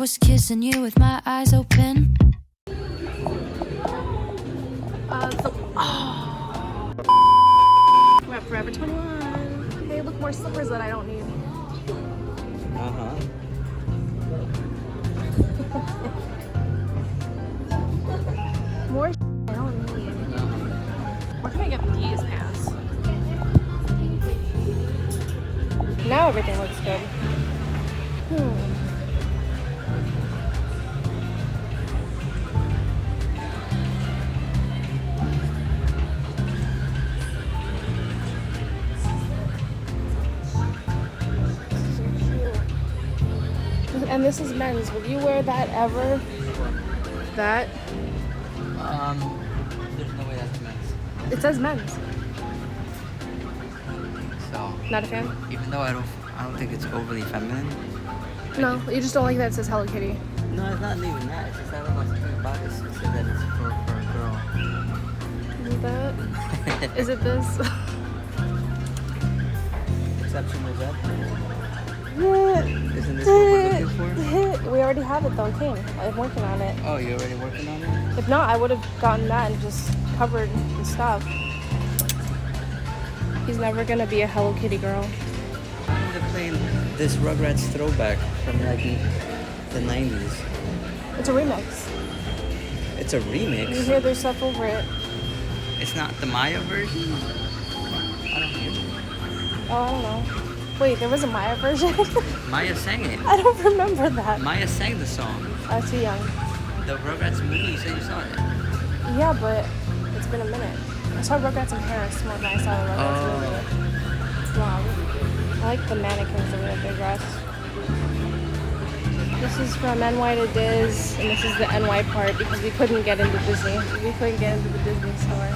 was kissing you with my eyes open. We're at Forever 21. Hey, look, more slippers that I don't need. More I don't need. Where can I get these pants? Now everything looks good. And this is men's. Would you wear that ever? That? There's no way that's men's. It says men's. So Not a fan? even though I don't think it's overly feminine. No, you just don't like that it says Hello Kitty. No, it's not even that. It's just I don't know something about it. It says that it's for a girl. Is that? Is it this? Exception is that? Isn't this what we're looking for? We already have it though. It came. I'm working on it. Oh, you're already working on it? If not, I would have gotten that and just covered the stuff. He's never gonna be a Hello Kitty girl. They're playing this Rugrats throwback from like the 90s. It's a remix. It's a remix? You hear their stuff over it. It's not the Maya version? I don't hear it. Oh, I don't know. Wait, there was a Maya version? Maya sang it. I don't remember that. Maya sang the song. I was too young. The Rugrats movie, you said you saw it. Yeah, but it's been a minute. I saw Rugrats in Paris more than I saw the Rugrats movie. It's long. I like the mannequins in their dress. This is from NY to Diz, and this is the NY part because we couldn't get into Disney. We couldn't get into the Disney store.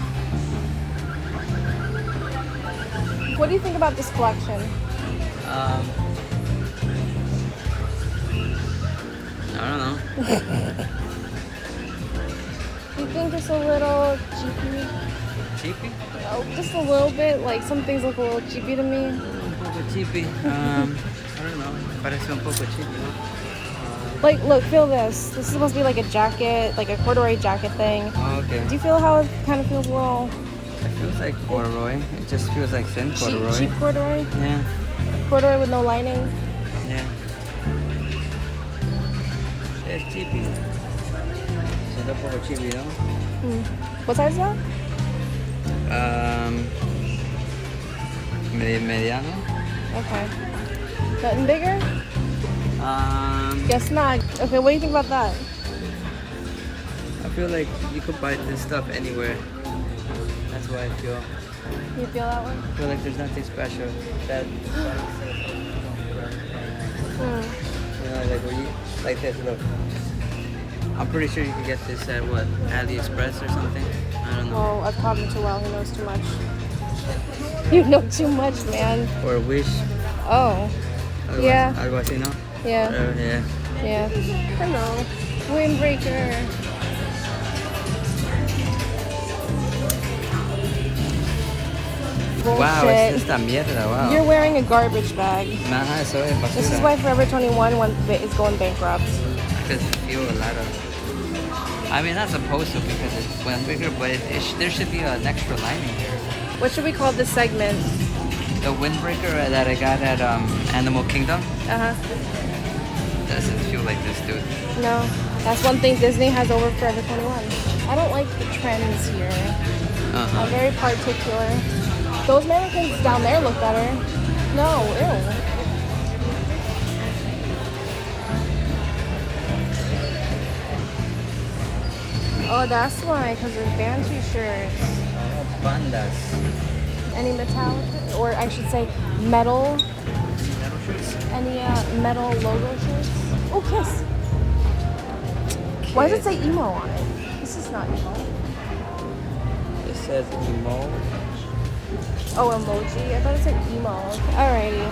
What do you think about this collection? I don't know. You think it's a little cheapy? Cheapy? Oh, just a little bit. Like some things look a little cheapy to me. Un poco cheapy. I don't know. Parece un poco cheapy, ¿no? Like, look, feel this. This is supposed to be like a jacket, like a corduroy jacket thing. Oh, okay. Do you feel how it kind of feels a little It feels like corduroy. It just feels like thin corduroy. cheap corduroy? Yeah. Corduroy with no lining? Yeah. It's cheapy. It's un poco cheapy, ¿no? What size is that? Mediano. Okay. Nothing bigger? Guess not. Okay, what do you think about that? I feel like you could buy this stuff anywhere. That's why I feel. You feel that way? I feel like there's nothing special. That you know, like where you like this. Look, I'm pretty sure you could get this at what, AliExpress or something. I don't know. Well, I've taught him too well. He knows too much. You know too much, man. Or Wish. Oh. Yeah. Algo así, ¿no? Yeah. Yeah. Yeah. Hello. Windbreaker. Wow, Bullshit. es esta mierda, wow. You're wearing a garbage bag. Nah, eso es basura. This is why Forever 21 is going bankrupt. I just feel a lot of. I mean, not supposed to because it went bigger, but there should be an extra lining here. What should we call this segment? The windbreaker that I got at Animal Kingdom doesn't feel like this, dude. No. That's one thing Disney has over Forever 21. I don't like the trends here. I'm very particular. Those mannequins down there look better. No, ew. Oh, that's why, because there's band t-shirts. Oh, bandas. Any metallic, or I should say metal. Metal shirts? Any metal logo shirts? Oh, Kiss. Why does it say emo on it? This is not emo. It says emo. Oh, emoji. I thought it said emo. Alrighty.